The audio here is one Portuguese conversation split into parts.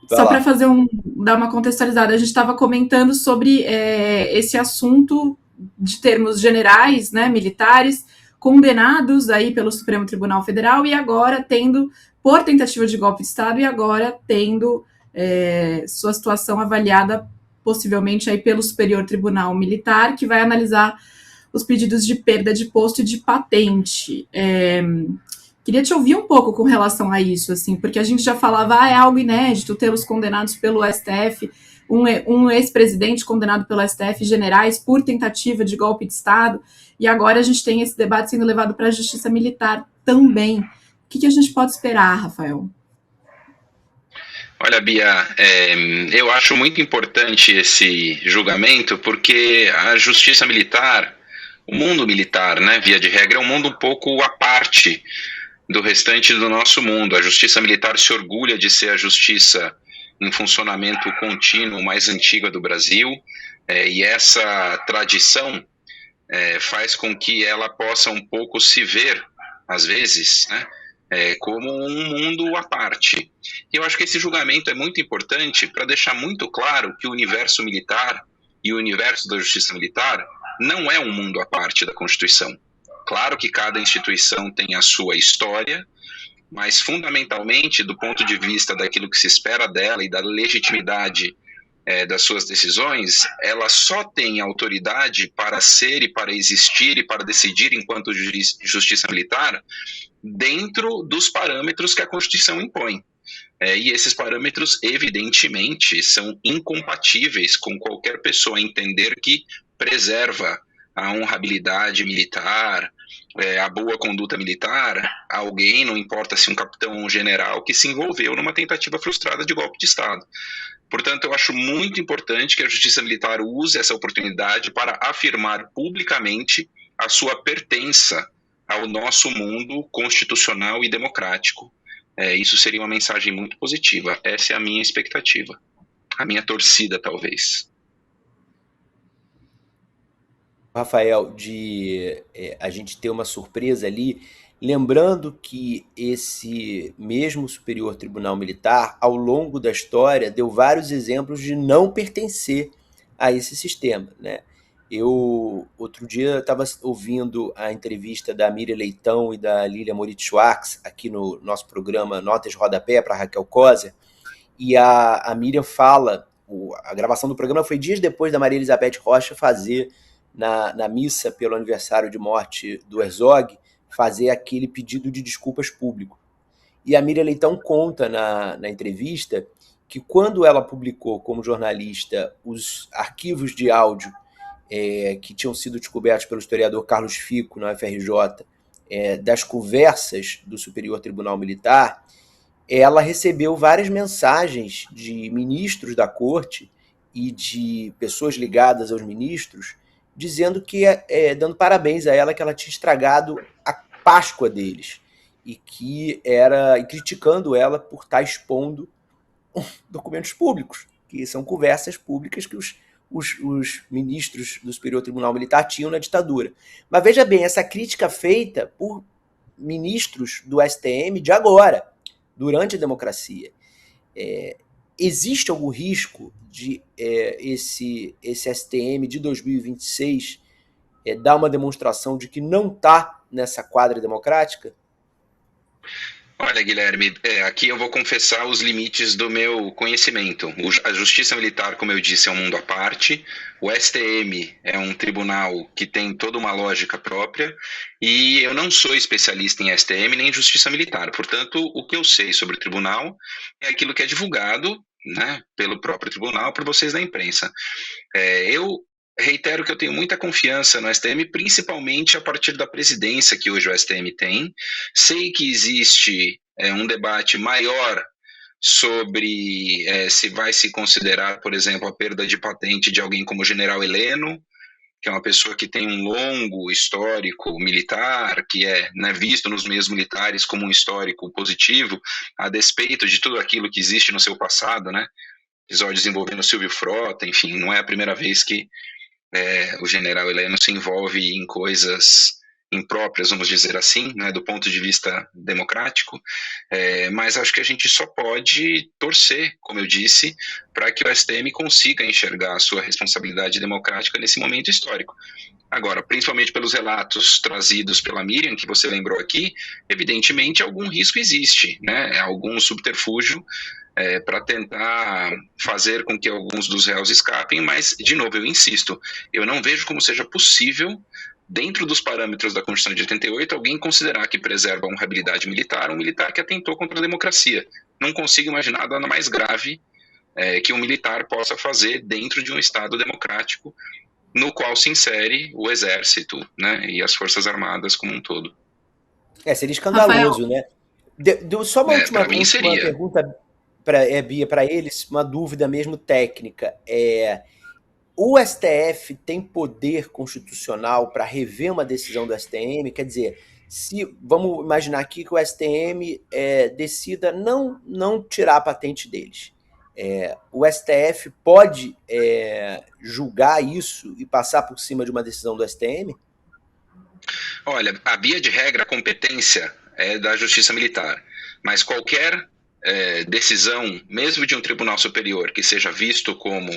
Vai Só para lá. dar uma contextualizada, a gente estava comentando sobre esse assunto de termos generais, né, militares, condenados aí pelo Supremo Tribunal Federal e agora tendo, por tentativa de golpe de Estado, e agora tendo sua situação avaliada possivelmente aí pelo Superior Tribunal Militar, que vai analisar os pedidos de perda de posto e de patente. Queria te ouvir um pouco com relação a isso, assim, porque a gente já falava, é algo inédito tê-los condenados pelo STF, um ex-presidente condenado pelo STF, generais, por tentativa de golpe de Estado, e agora a gente tem esse debate sendo levado para a justiça militar também. O que a gente pode esperar, Rafael? Olha, Bia, eu acho muito importante esse julgamento porque a justiça militar, o mundo militar, né, via de regra, é um mundo um pouco à parte do restante do nosso mundo. A justiça militar se orgulha de ser a justiça em funcionamento contínuo mais antiga do Brasil, e essa tradição faz com que ela possa um pouco se ver, às vezes, né, como um mundo à parte. E eu acho que esse julgamento é muito importante para deixar muito claro que o universo militar e o universo da justiça militar não é um mundo à parte da Constituição. Claro que cada instituição tem a sua história, mas fundamentalmente, do ponto de vista daquilo que se espera dela e da legitimidade das suas decisões, ela só tem autoridade para ser e para existir e para decidir enquanto justiça militar dentro dos parâmetros que a Constituição impõe. E esses parâmetros, evidentemente, são incompatíveis com qualquer pessoa entender que preserva a honrabilidade militar, a boa conduta militar, alguém, não importa se um capitão ou um general, que se envolveu numa tentativa frustrada de golpe de Estado. Portanto, eu acho muito importante que a Justiça Militar use essa oportunidade para afirmar publicamente a sua pertença ao nosso mundo constitucional e democrático. Isso seria uma mensagem muito positiva. Essa é a minha expectativa, a minha torcida, talvez. Rafael, de a gente ter uma surpresa ali, lembrando que esse mesmo Superior Tribunal Militar, ao longo da história, deu vários exemplos de não pertencer a esse sistema, né? Eu, outro dia, estava ouvindo a entrevista da Miriam Leitão e da Lília Moritz Schwartz aqui no nosso programa Notas de Rodapé para Raquel Coser, e a Miriam fala, a gravação do programa foi dias depois da Maria Elizabeth Rocha fazer na missa pelo aniversário de morte do Herzog, fazer aquele pedido de desculpas público. E a Miriam Leitão conta na entrevista que quando ela publicou como jornalista os arquivos de áudio que tinham sido descobertos pelo historiador Carlos Fico na UFRJ, das conversas do Superior Tribunal Militar, ela recebeu várias mensagens de ministros da corte e de pessoas ligadas aos ministros dizendo que dando parabéns a ela que ela tinha estragado a Páscoa deles e criticando ela por estar expondo documentos públicos, que são conversas públicas que os ministros do Superior Tribunal Militar tinham na ditadura. Mas veja bem, essa crítica feita por ministros do STM de agora, durante a democracia. Existe algum risco de esse STM de 2026 dar uma demonstração de que não está nessa quadra democrática? Olha, Guilherme, aqui eu vou confessar os limites do meu conhecimento. A Justiça Militar, como eu disse, é um mundo à parte. O STM é um tribunal que tem toda uma lógica própria. E eu não sou especialista em STM nem em Justiça Militar. Portanto, o que eu sei sobre o tribunal é aquilo que é divulgado, né, pelo próprio tribunal para vocês da imprensa. Eu reitero que eu tenho muita confiança no STM, principalmente a partir da presidência que hoje o STM tem. Sei que existe um debate maior sobre se vai se considerar, por exemplo, a perda de patente de alguém como o general Heleno, que é uma pessoa que tem um longo histórico militar, que é, né, visto nos meios militares como um histórico positivo, a despeito de tudo aquilo que existe no seu passado, né? Episódios envolvendo Silvio Frota, enfim, não é a primeira vez que o general Heleno se envolve em coisas impróprias, vamos dizer assim, né, do ponto de vista democrático, mas acho que a gente só pode torcer, como eu disse, para que o STM consiga enxergar a sua responsabilidade democrática nesse momento histórico. Agora, principalmente pelos relatos trazidos pela Miriam, que você lembrou aqui, evidentemente algum risco existe, né, algum subterfúgio para tentar fazer com que alguns dos réus escapem, mas, de novo, eu insisto, eu não vejo como seja possível, dentro dos parâmetros da Constituição de 88, alguém considerar que preserva a honrabilidade militar um militar que atentou contra a democracia. Não consigo imaginar nada mais grave que um militar possa fazer dentro de um Estado democrático no qual se insere o Exército, né, e as Forças Armadas como um todo. Seria escandaloso, Rafael, né? Só uma última seria. pergunta, Bia, para eles, uma dúvida mesmo técnica. O STF tem poder constitucional para rever uma decisão do STM? Quer dizer, vamos imaginar aqui que o STM decida não tirar a patente deles. O STF pode julgar isso e passar por cima de uma decisão do STM? Olha, a via de regra, a competência é da Justiça Militar, mas qualquer decisão, mesmo de um tribunal superior, que seja visto como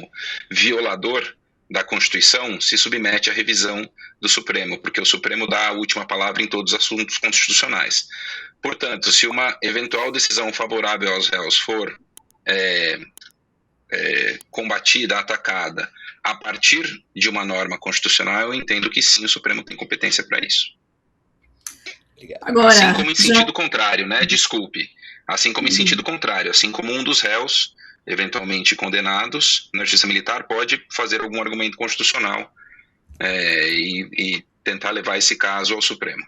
violador da Constituição, se submete à revisão do Supremo, porque o Supremo dá a última palavra em todos os assuntos constitucionais. Portanto, se uma eventual decisão favorável aos réus for combatida, atacada, a partir de uma norma constitucional, eu entendo que sim, o Supremo tem competência para isso. Agora, assim como em sentido contrário, né? Desculpe. Assim como em sentido contrário, assim como um dos réus, eventualmente condenados na Justiça Militar, pode fazer algum argumento constitucional e tentar levar esse caso ao Supremo.